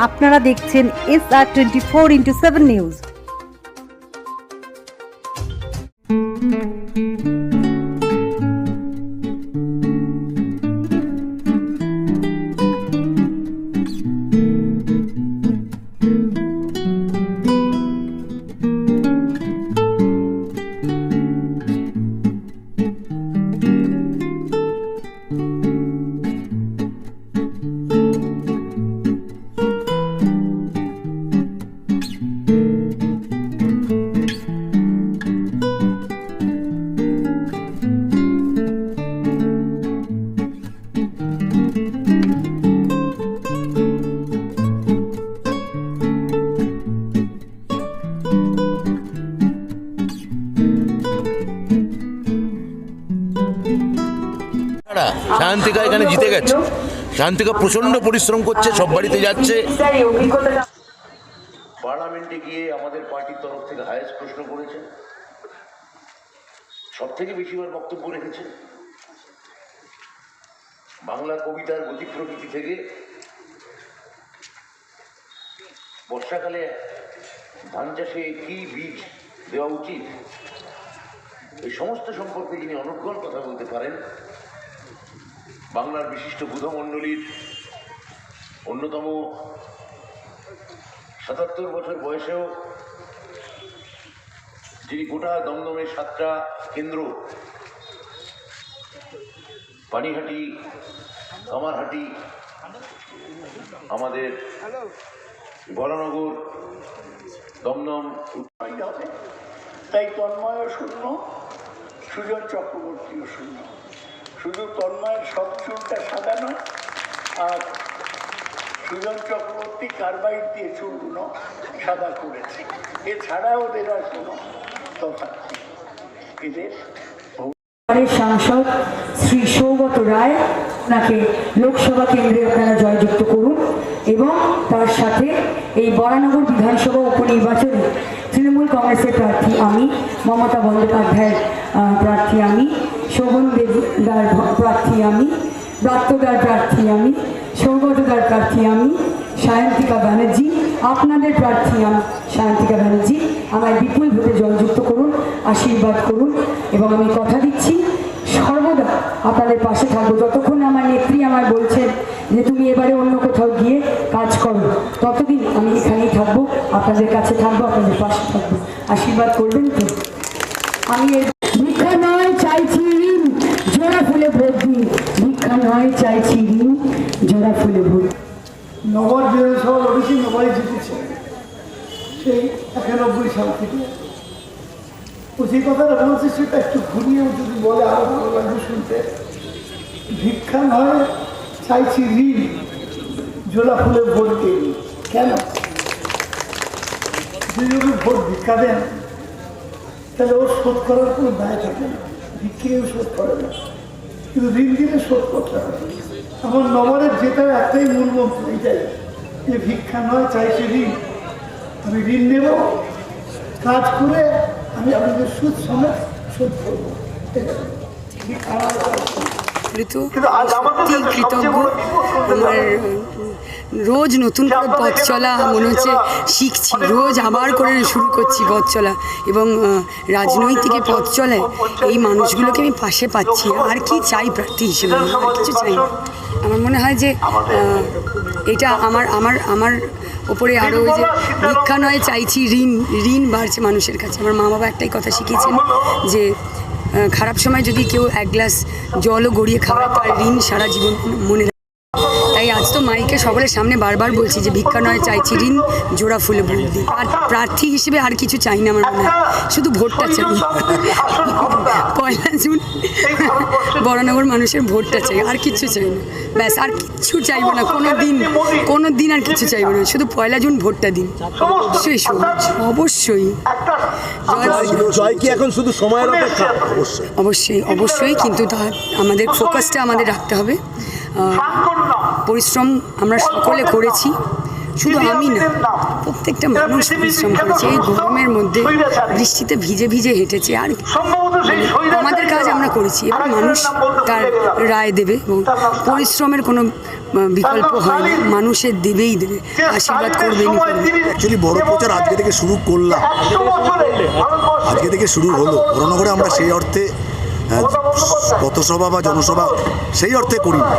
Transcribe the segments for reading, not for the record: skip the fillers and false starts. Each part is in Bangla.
আপনারা দেখছেন SR24x7 নিউজ। শান্তিকা এখানে জিতে গেছে। শান্তিকা প্রচন্ড পরিশ্রম করছে, সব বাড়িতে যাচ্ছে। পার্লামেন্টে গিয়ে আমাদের পার্টির তরফ থেকে হায়েস্ট প্রশ্ন করেছে, সব থেকে বেশিবার বক্তব্য রেখেছে। বাংলা কবিতার গতি প্রকৃতি থেকে বর্ষাকালে ধান চাষে কি বীজ দেওয়া উচিত, এই সমস্ত সম্পর্কে যিনি অনুজ্ঞল কথা বলতে পারেন, বাংলার বিশিষ্ট বুধমণ্ডলীর অন্যতম ৭৭ বছর বয়সেও যিনি গোটা দমদমের 7টা কেন্দ্র পানিহাটি, কামারহাটি, আমাদের বরানগর, দমদম, তাই তন্ময় শূন্য, সুজন চক্রবর্তীও শূন্য। শুধু তন্ময়ের সব চুলটা সাদা নয়, আর সুজন চক্রবর্তী কার্বাইড দিয়ে চুলগুলো সাদা করেছে। এছাড়া ওদের আর কোনো তফাৎ নেই। এদের সাংসদ শ্রী সৌগত রায়, ওনাকে লোকসভা কেন্দ্রে আপনারা জয়যুক্ত করুন এবং তার সাথে এই বরানগর বিধানসভা উপনির্বাচনে তৃণমূল কংগ্রেসের প্রার্থী আমি, মমতা বন্দ্যোপাধ্যায়ের প্রার্থী আমি, শোভন দেবদার প্রার্থী আমি, ব্রাত্যদার প্রার্থী আমি, সৌগতদার প্রার্থী আমি, সায়ন্তিকা ব্যানার্জি আপনাদের প্রার্থী আমি, সায়ন্তিকা ব্যানার্জি আমায় বিপুল ভোটে জয়যুক্ত করুন, আশীর্বাদ করুন এবং আমি কথা দিচ্ছি সর্বদা আপনাদের পাশে থাকবো। যতক্ষণ আমার নেত্রী আমায় বলছেন যে তুমি এবারে অন্য কোথাও গিয়ে কাজ করো, ততদিন আমি এখানেই থাকবো, আপনাদের কাছে থাকবো, আপনাদের পাশে থাকবো। আশীর্বাদ করবেন তো? আমি ভিক্ষা নয় চাইছি ঋণ, জোড়া ফুলে ভোট দিন। ভিক্ষা নয় চাইছি ঋণ, জোড়া ফুলে ভোট। নগর বিধানসভা লড়েছি, নবাই জিতেছে সেই 91 সাল থেকে। ও যে কথাটা বলছে সেটা একটু ঘুরিয়ে যদি বলে আরো ভালো লাগবে শুনতে। ভিক্ষা নয় চাইছি ঋণ, জোড়া ফুলে ভোট দিন। কেন? যদি ভোট ভিক্ষা দেন তাহলে ওর শোধ করার কোনো দায় থাকে না, ভিক্ষেও শোধ করে না, কিন্তু ঋণ দিলে শোধ করতে হবে। আমার নগরের জেতার একটাই মূল মন্ত্র এটাই যে ভিক্ষা নয় চাইছি ঋণ। আমি ঋণ নেব, কাজ করে আমি আপনাদের সুদ সমেত শোধ করবো। কৃতজ্ঞ আমার রোজ নতুন করে পথ চলা মনে হচ্ছে শিখছি, রোজ আবার করে শুরু করছি পথ চলা এবং রাজনৈতিকে পথ চলায় এই মানুষগুলোকে আমি পাশে পাচ্ছি। আর কি চাই প্রার্থী হিসেবে? আর কিছু চাই না। আমার মনে হয় যে এটা আমার আমার আমার ওপরে আরও ওই যে ভিক্ষা নয় চাইছি ঋণ, ঋণ বাড়ছে মানুষের কাছে। আমার মা বাবা একটাই কথা শিখিয়েছেন যে খারাপ সময় যদি কেউ এক গ্লাস জলও গড়িয়ে খাওয়ায় তার ঋণ সারা জীবন মনে রাখে। তাই আজ তো মাইকে সকলের সামনে বারবার বলছি যে ভিক্ষা নয় চাইছি ঋণ, জোড়া ফুলে ভোট দিই। আর প্রার্থী হিসেবে আর কিছু চাই না আমার মনে হয়, শুধু ভোটটা চাই। 1 জুন বরানগর মানুষের ভোটটা চাই, আর কিচ্ছু চাই না। ব্যাস, আর কিচ্ছু চাইবো না, কোনো দিন আর কিছু চাইবো না, শুধু 1 জুন ভোটটা দিন। অবশ্যই সবুজ, অবশ্যই জয় কি এখন শুধু সময়ের অপেক্ষা? অবশ্যই অবশ্যই, কিন্তু তা আমাদের ফোকাসটা আমাদের রাখতে হবে। পরিশ্রম আমরা সকলে করেছি, শুধু আমি না, প্রত্যেকটা মানুষ পরিশ্রম করেছে। এই গরমের মধ্যে বৃষ্টিতে ভিজে ভিজে হেঁটেছে, আর আমাদের কাজ আমরা করেছি। এবার মানুষ তার রায় দেবে এবং পরিশ্রমের কোনো বিকল্প হয় না, মানুষের দেবেই দেবে, আশীর্বাদ করবেনই করবে। অ্যাকচুয়ালি বড় প্রচার আজকে থেকে শুরু করলাম, আজকে থেকে শুরু হলো বরানগরে। আমরা সেই অর্থে পথসভা বা জনসভা সেই অর্থে করি না,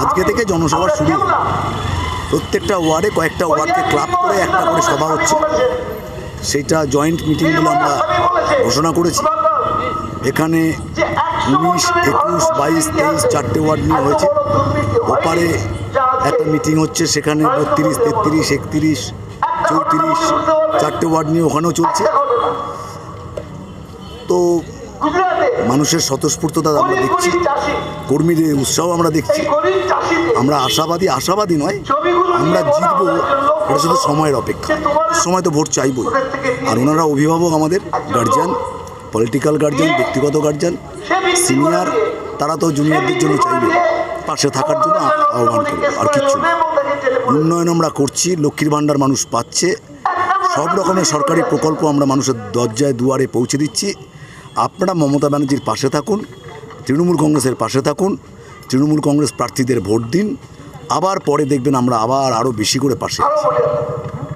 আজকে থেকে জনসভা শুরু হলো। প্রত্যেকটা ওয়ার্ডে কয়েকটা ওয়ার্ডকে ক্লাব করে একটা করে সভা হচ্ছে, সেইটা জয়েন্ট মিটিংগুলো আমরা ঘোষণা করেছি। এখানে 19, 21, 22, 23 চারটে ওয়ার্ড নিয়ে হয়েছে। ওপারে একটা মিটিং হচ্ছে, সেখানে 32, 33, 31, 34 চারটে ওয়ার্ড নিয়ে ওখানেও চলছে। তো মানুষের স্বতঃস্ফূর্ততা আমরা দেখছি, কর্মীদের উৎসাহ আমরা দেখছি। আমরা আশাবাদী নয়, আমরা জিতবো, এটা শুধু সময়ের অপেক্ষা। সময় তো ভোট চাইবই। আর ওনারা অভিভাবক, আমাদের গার্জিয়ান, পলিটিক্যাল গার্জিয়ান, ব্যক্তিগত গার্জিয়ান, সিনিয়র, তারা তো জুনিয়রদের জন্য চাইবে, পাশে থাকার জন্য আহ্বান করবে, আর কিচ্ছু না। উন্নয়ন আমরা করছি, লক্ষ্মীর ভাণ্ডার মানুষ পাচ্ছে, সব রকমের সরকারি প্রকল্প আমরা মানুষের দরজায় দুয়ারে পৌঁছে দিচ্ছি। আপনারা মমতা ব্যানার্জির পাশে থাকুন, তৃণমূল কংগ্রেসের পাশে থাকুন, তৃণমূল কংগ্রেস প্রার্থীদের ভোট দিন, আবার পরে দেখবেন আমরা আবার আরও বেশি করে পাশে আছি।